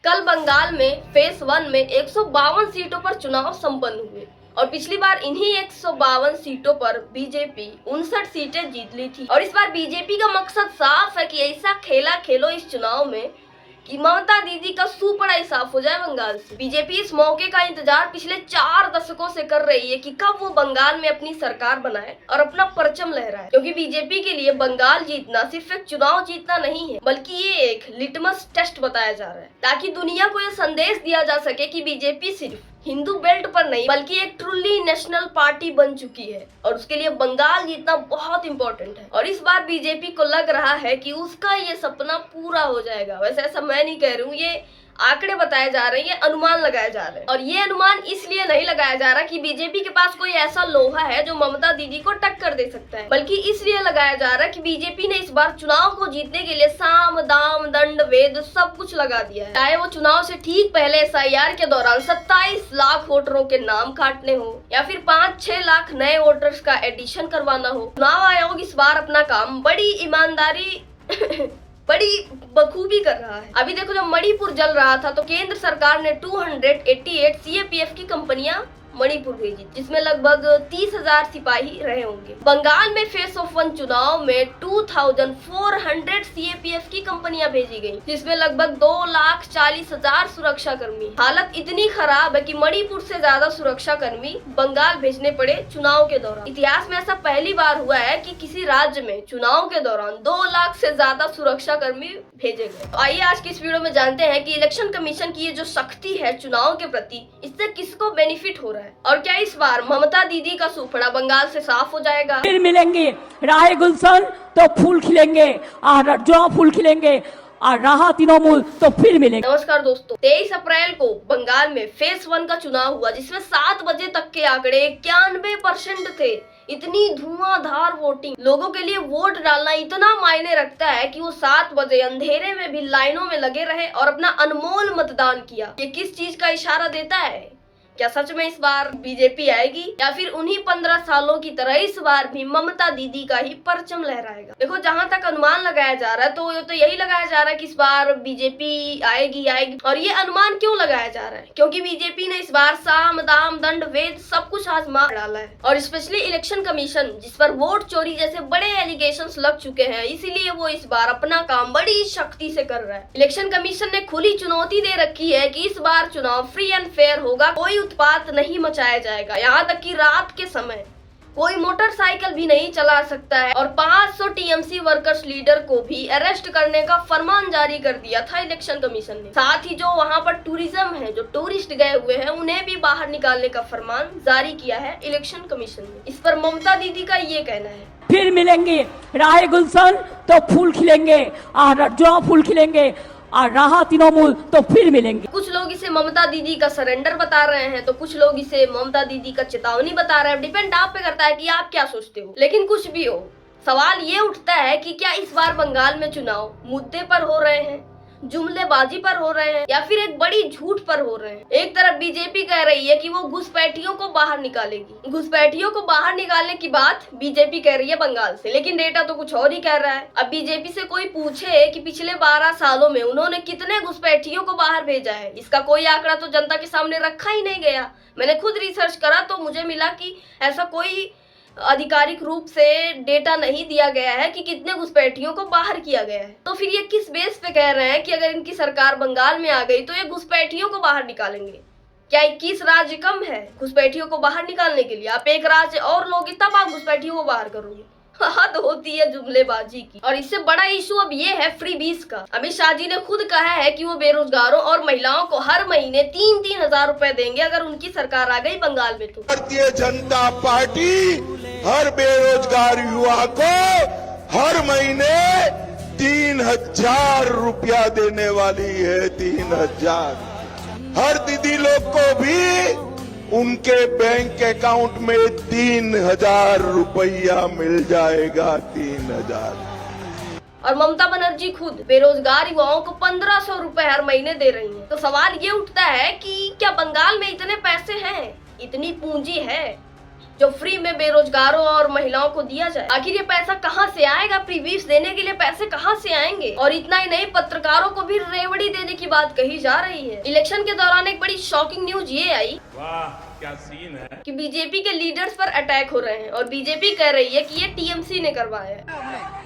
कल बंगाल में फेज 1 में 152 सीटों पर चुनाव संपन्न हुए और पिछली बार इन्हीं 152 सीटों पर बीजेपी 59 सीटें जीत ली थी। और इस बार बीजेपी का मकसद साफ है कि ऐसा खेला खेलो इस चुनाव में कि ममता दीदी का सुपड़ा ही साफ हो जाए बंगाल से। बीजेपी इस मौके का इंतजार पिछले 4 दशकों से कर रही है कि कब वो बंगाल में अपनी सरकार बनाए और अपना परचम लहराए, क्योंकि बीजेपी के लिए बंगाल जीतना सिर्फ एक चुनाव जीतना नहीं है, बल्कि ये एक लिटमस टेस्ट बताया जा रहा है, ताकि दुनिया को ये संदेश दिया जा सके कि बीजेपी सिर्फ हिंदू बेल्ट पर नहीं बल्कि एक ट्रूली नेशनल पार्टी बन चुकी है और उसके लिए बंगाल जीतना बहुत इंपॉर्टेंट है। और इस बार बीजेपी को लग रहा है कि उसका ये सपना पूरा हो जाएगा। वैसे ऐसा मैं नहीं कह रही हूँ, ये आंकड़े बताए जा रहे हैं, ये अनुमान लगाए जा रहे हैं। और ये अनुमान इसलिए नहीं लगाया जा रहा कि बीजेपी के पास कोई ऐसा लोहा है जो ममता दीदी को टक्कर दे सकता है, बल्कि इसलिए लगाया जा रहा है कि बीजेपी ने इस बार चुनाव को जीतने के लिए साम दाम दंड वेद सब कुछ लगा दिया है। चाहे वो चुनाव से ठीक पहले एसआईआर के दौरान 27 लाख वोटरों के नाम काटने हो या फिर 5-6 लाख नए वोटर्स का एडिशन करवाना हो। चुनाव आयोग इस बार अपना काम बड़ी ईमानदारी बड़ी बखूबी कर रहा है। अभी देखो, जब मणिपुर जल रहा था तो केंद्र सरकार ने 288 सीएपीएफ की कंपनियां मणिपुर भेजी, जिसमें लगभग 30,000 सिपाही रहे होंगे। बंगाल में फेज ऑफ 1 चुनाव में 2400 सीएपीएफ की कंपनियां भेजी गई, जिसमें लगभग 2,40,000 सुरक्षा कर्मी। हालत इतनी खराब है कि मणिपुर से ज्यादा सुरक्षा कर्मी बंगाल भेजने पड़े चुनाव के दौरान। इतिहास में ऐसा पहली बार हुआ है कि किसी राज्य में चुनाव के दौरान 2 लाख से ज्यादा सुरक्षा कर्मी भेजे गए। तो आइए आज की इस वीडियो में जानते हैं कि इलेक्शन कमीशन की ये जो सख्ती है चुनाव के प्रति, इससे किसको बेनिफिट हो रहा है और क्या इस बार ममता दीदी का सुपड़ा बंगाल से साफ हो जाएगा। फिर मिलेंगे राहे गुलशन तो फूल खिलेंगे और जो फूल खिलेंगे और रहा तृणमूल तो फिर मिलेंगे। नमस्कार दोस्तों, 23 अप्रैल को बंगाल में फेज 1 का चुनाव हुआ, जिसमें 7 बजे तक के आंकड़े 91% थे। इतनी धुआंधार वोटिंग, लोगों के लिए वोट डालना इतना मायने रखता है कि वो 7 बजे अंधेरे में भी लाइनों में लगे रहे और अपना अनमोल मतदान किया। ये किस चीज का इशारा देता है? क्या सच में इस बार बीजेपी आएगी या फिर उन्हीं 15 सालों की तरह इस बार भी ममता दीदी का ही परचम लहराएगा? देखो, जहां तक अनुमान लगाया जा रहा है तो यही लगाया जा रहा है कि इस बार बीजेपी आएगी। और ये अनुमान क्यों लगाया जा रहा है? क्योंकि बीजेपी ने इस बार साम दाम दंड वेद सब कुछ आजमा डाला है और स्पेशली इलेक्शन कमीशन, जिस पर वोट चोरी जैसे बड़े एलिगेशंस लग चुके हैं, इसीलिए वो इस बार अपना काम बड़ी शक्ति से कर रहा है। इलेक्शन कमीशन ने खुली चुनौती दे रखी है कि इस बार चुनाव फ्री एंड फेयर होगा, कोई उत्पात नहीं मचाया जाएगा। यहाँ तक कि रात के समय कोई मोटरसाइकिल भी नहीं चला सकता है और 500 टीएमसी वर्कर्स लीडर को भी अरेस्ट करने का फरमान जारी कर दिया था इलेक्शन कमीशन ने। साथ ही जो वहाँ पर टूरिज्म है, जो टूरिस्ट गए हुए हैं, उन्हें भी बाहर निकालने का फरमान जारी किया है इलेक्शन कमीशन ने। इस पर ममता दीदी का ये कहना है, फिर मिलेंगे राहे गुलशन तो फूल खिलेंगे और जो फूल खिलेंगे और रहा तृणमूल तो फिर मिलेंगे। कुछ लोग इसे ममता दीदी का सरेंडर बता रहे हैं तो कुछ लोग इसे ममता दीदी का चेतावनी बता रहे हैं। डिपेंड आप पे करता है कि आप क्या सोचते हो। लेकिन कुछ भी हो, सवाल ये उठता है कि क्या इस बार बंगाल में चुनाव मुद्दे पर हो रहे हैं, जुमलेबाजी पर हो रहे हैं या फिर एक बड़ी झूठ पर हो रहे हैं? एक तरफ बीजेपी कह रही है कि वो घुसपैठियों को बाहर निकालेगी, घुसपैठियों को बाहर निकालने की बात बीजेपी कह रही है बंगाल से, लेकिन डेटा तो कुछ और ही कह रहा है। अब बीजेपी से कोई पूछे कि पिछले 12 सालों में उन्होंने कितने घुसपैठियों को बाहर भेजा है, इसका कोई आंकड़ा तो जनता के सामने रखा ही नहीं गया। मैंने खुद रिसर्च करा तो मुझे मिला कि ऐसा कोई आधिकारिक रूप से डेटा नहीं दिया गया है कि कितने घुसपैठियों को बाहर किया गया है। तो फिर ये किस बेस पे कह रहे हैं कि अगर इनकी सरकार बंगाल में आ गई तो ये घुसपैठियों को बाहर निकालेंगे? क्या 21 राज्य कम है घुसपैठियों को बाहर निकालने के लिए? आप एक राज्य और लोगे तब आप घुसपैठियों को बाहर करोगे। हद होती है जुमलेबाजी की। और इससे बड़ा इशू अब ये है फ्रीबीज का। अमित शाह जी ने खुद कहा है कि वो बेरोजगारों और महिलाओं को हर महीने 3-3 हजार रुपए देंगे अगर उनकी सरकार आ गई बंगाल में। तो भारतीय जनता पार्टी हर बेरोजगार युवा को हर महीने 3,000 रुपया देने वाली है। 3,000। हर दीदी लोग को भी उनके बैंक अकाउंट में 3,000 रुपया मिल जाएगा। 3,000। और ममता बनर्जी खुद बेरोजगार युवाओं को 1,500 रुपए हर महीने दे रही हैं। तो सवाल ये उठता है कि क्या बंगाल में इतने पैसे हैं, इतनी पूंजी है जो फ्री में बेरोजगारों और महिलाओं को दिया जाए। आखिर ये पैसा कहां से आएगा? प्रीव्यूज देने के लिए पैसे कहां से आएंगे? और इतना ही नहीं, पत्रकारों को भी रेवड़ी देने की बात कही जा रही है। इलेक्शन के दौरान एक बड़ी शॉकिंग न्यूज ये आई, वाह क्या सीन है, कि बीजेपी के लीडर्स पर अटैक हो रहे हैं और बीजेपी कह रही है कि ये टीएमसी ने करवाया है।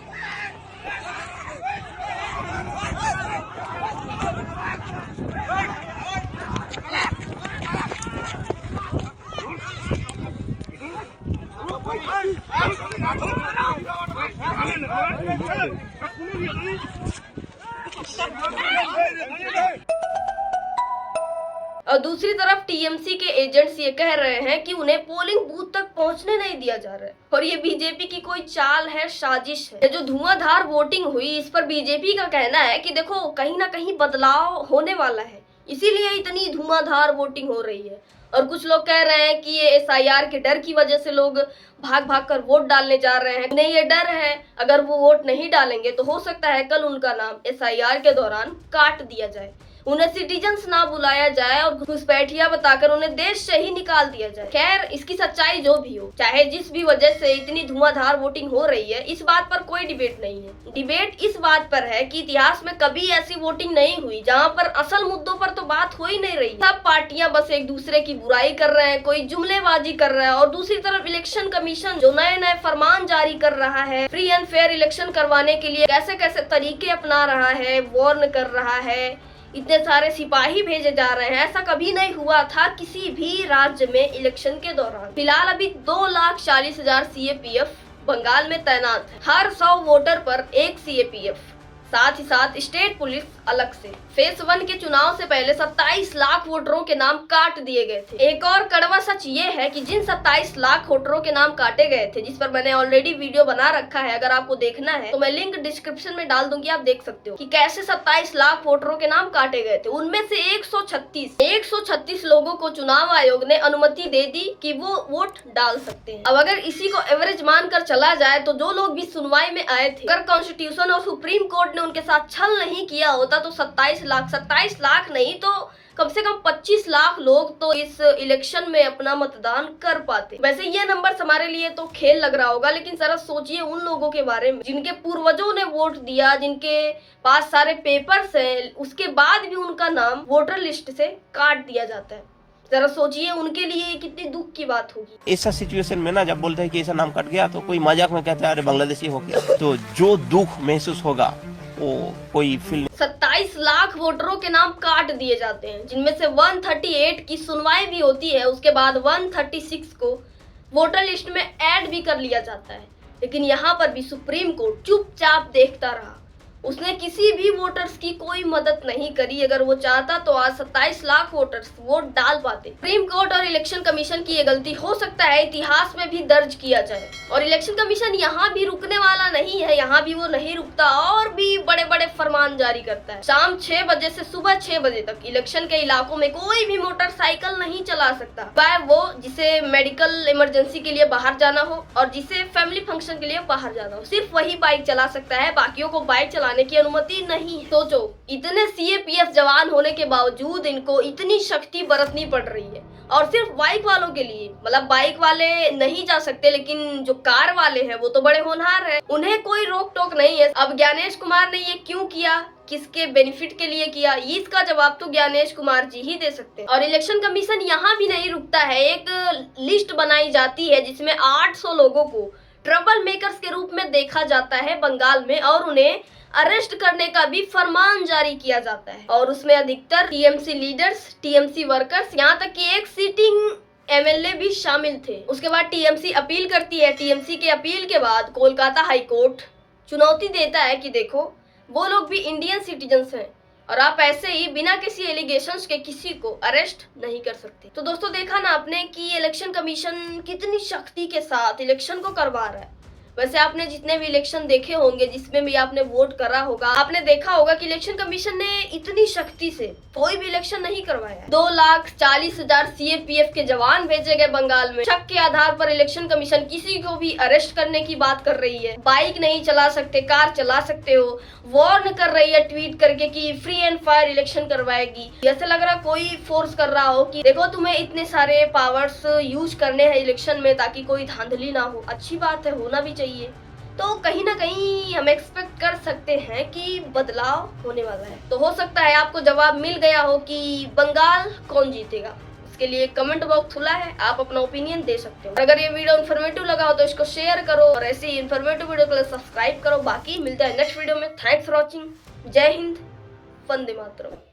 और दूसरी तरफ टीएमसी के एजेंट्स ये कह रहे हैं कि उन्हें पोलिंग बूथ तक पहुंचने नहीं दिया जा रहा है और ये बीजेपी की कोई चाल है, साजिश है। जो धुआंधार वोटिंग हुई, इस पर बीजेपी का कहना है कि देखो कहीं ना कहीं बदलाव होने वाला है, इसीलिए इतनी धुआंधार वोटिंग हो रही है। और कुछ लोग कह रहे हैं कि ये एसआईआर के डर की वजह से लोग भाग भाग कर वोट डालने जा रहे हैं। उन्हें ये डर है अगर वो वोट नहीं डालेंगे तो हो सकता है कल उनका नाम एसआईआर के दौरान काट दिया जाए, उन्हें सिटीजन्स ना बुलाया जाए और घुसपैठिया बताकर उन्हें देश से ही निकाल दिया जाए। खैर, इसकी सच्चाई जो भी हो, चाहे जिस भी वजह से इतनी धुआंधार वोटिंग हो रही है, इस बात पर कोई डिबेट नहीं है। डिबेट इस बात पर है कि इतिहास में कभी ऐसी वोटिंग नहीं हुई जहां पर असल मुद्दों पर तो बात हो ही नहीं रही। सब पार्टियां बस एक दूसरे की बुराई कर रहे हैं, कोई जुमलेबाजी कर रहा है और दूसरी तरफ इलेक्शन कमीशन जो नए नए फरमान जारी कर रहा है, फ्री एंड फेयर इलेक्शन करवाने के लिए कैसे कैसे तरीके अपना रहा है, वार्न कर रहा है, इतने सारे सिपाही भेजे जा रहे हैं। ऐसा कभी नहीं हुआ था किसी भी राज्य में इलेक्शन के दौरान। फिलहाल अभी 2,40,000 सीएपीएफ बंगाल में तैनात है, हर 100 वोटर पर एक सीएपीएफ, साथ ही साथ स्टेट पुलिस अलग से। फेज 1 के चुनाव से पहले 27 लाख वोटरों के नाम काट दिए गए थे। एक और कड़वा सच ये है कि जिन 27 लाख वोटरों के नाम काटे गए थे, जिस पर मैंने ऑलरेडी वीडियो बना रखा है, अगर आपको देखना है तो मैं लिंक डिस्क्रिप्शन में डाल दूंगी, आप देख सकते हो कि कैसे 27 लाख वोटरों के नाम काटे गए थे। उनमें से 136 लोगों को चुनाव आयोग ने अनुमति दे दी कि वो वोट डाल सकते हैं। अब अगर इसी को एवरेज मानकर चला जाए तो जो लोग भी सुनवाई में आए थे, अगर कॉन्स्टिट्यूशन और सुप्रीम कोर्ट ने उनके साथ छल नहीं किया होता तो 27 लाख नहीं तो कम से कम 25 लाख लोग तो इस इलेक्शन में अपना मतदान कर पाते। वैसे ये नंबर हमारे लिए तो खेल लग रहा होगा, लेकिन जरा सोचिए उन लोगों के बारे में जिनके पूर्वजों ने वोट दिया, जिनके पास सारे पेपर्स हैं, उसके बाद भी उनका नाम वोटर लिस्ट से काट दिया जाता है। जरा सोचिए उनके लिए कितनी दुख की बात होगी। ऐसा सिचुएशन में ना जब बोलते हैं कि ऐसा नाम कट गया तो कोई मजाक में कहता है अरे बांग्लादेशी हो गया, तो जो दुख महसूस होगा वो कोई फील। 27 लाख वोटरों के नाम काट दिए जाते हैं, जिनमें से 138 की सुनवाई भी होती है, उसके बाद 136 को वोटर लिस्ट में ऐड भी कर लिया जाता है। लेकिन यहाँ पर भी सुप्रीम कोर्ट चुपचाप देखता रहा, उसने किसी भी वोटर्स की कोई मदद नहीं करी। अगर वो चाहता तो आज 27 लाख वोटर्स वोट डाल पाते। सुप्रीम कोर्ट और इलेक्शन कमीशन की ये गलती हो सकता है इतिहास में भी दर्ज किया जाए। और इलेक्शन कमीशन यहाँ भी रुकने वाला नहीं है, यहाँ भी वो नहीं रुकता और भी बड़े बड़े फरमान जारी करता है। शाम 6 बजे से सुबह 6 बजे तक इलेक्शन के इलाकों में कोई भी मोटरसाइकिल नहीं चला सकता, चाहे वो जिसे मेडिकल इमरजेंसी के लिए बाहर जाना हो और जिसे फैमिली फंक्शन के लिए बाहर जाना हो, सिर्फ वही बाइक चला सकता है, बाकियों को बाइक चलाने की अनुमति नहीं है। सोचो, इतने सीएपीएफ जवान होने के बावजूद इनको इतनी शक्ति बरतनी पड़ रही है और सिर्फ बाइक वालों के लिए। मतलब बाइक वाले नहीं जा सकते, लेकिन जो कार वाले हैं वो तो बड़े होनहार हैं, उन्हें कोई रोक टोक नहीं है। अब ज्ञानेश कुमार ने ये क्यों किया, किसके बेनिफिट के लिए किया, इसका जवाब तो ज्ञानेश कुमार जी ही दे सकते हैं। और इलेक्शन कमीशन यहाँ भी नहीं रुकता है, एक लिस्ट बनाई जाती है जिसमें 800 लोगों को ट्रबल मेकर्स के रूप में देखा जाता है बंगाल में और उन्हें अरेस्ट करने का भी फरमान जारी किया जाता है। और उसमें अधिकतर टीएमसी लीडर्स, टीएमसी वर्कर्स, यहाँ तक कि एक सिटिंग एमएलए भी शामिल थे। उसके बाद टीएमसी अपील करती है, टीएमसी के अपील के बाद कोलकाता हाई कोर्ट चुनौती देता है कि देखो वो लोग भी इंडियन सिटीजन्स हैं और आप ऐसे ही बिना किसी एलिगेशंस के किसी को अरेस्ट नहीं कर सकते। तो दोस्तों देखा ना आपने कि इलेक्शन कमीशन कितनी शक्ति के साथ इलेक्शन को करवा रहा है। वैसे आपने जितने भी इलेक्शन देखे होंगे, जिसमें भी आपने वोट करा होगा, आपने देखा होगा कि इलेक्शन कमीशन ने इतनी सख्ती से कोई भी इलेक्शन नहीं करवाया। 2,40,000 सीआरपीएफ के जवान भेजे गए बंगाल में। शक के आधार पर इलेक्शन कमीशन किसी को भी अरेस्ट करने की बात कर रही है। बाइक नहीं चला सकते, कार चला सकते हो, वार्न कर रही है ट्वीट करके कि फ्री एंड फायर इलेक्शन करवाएगी। ऐसे लग रहा कोई फोर्स कर रहा हो कि देखो तुम्हें इतने सारे पावर्स यूज करने हैं इलेक्शन में ताकि कोई धांधली ना हो। अच्छी बात है, होना भी चाहिए। तो कहीं ना कहीं हम एक्सपेक्ट कर सकते हैं कि बदलाव होने वाला है। तो हो सकता है आपको जवाब मिल गया हो कि बंगाल कौन जीतेगा। इसके लिए कमेंट बॉक्स खुला है, आप अपना ओपिनियन दे सकते हो। अगर ये वीडियो इन्फॉर्मेटिव लगा हो तो इसको शेयर करो और ऐसी इन्फॉर्मेटिव वीडियो के लिए सब्सक्राइब करो। बाकी मिलते हैं नेक्स्ट वीडियो में। Thanks for watching. जय हिंद, वंदे मातरम।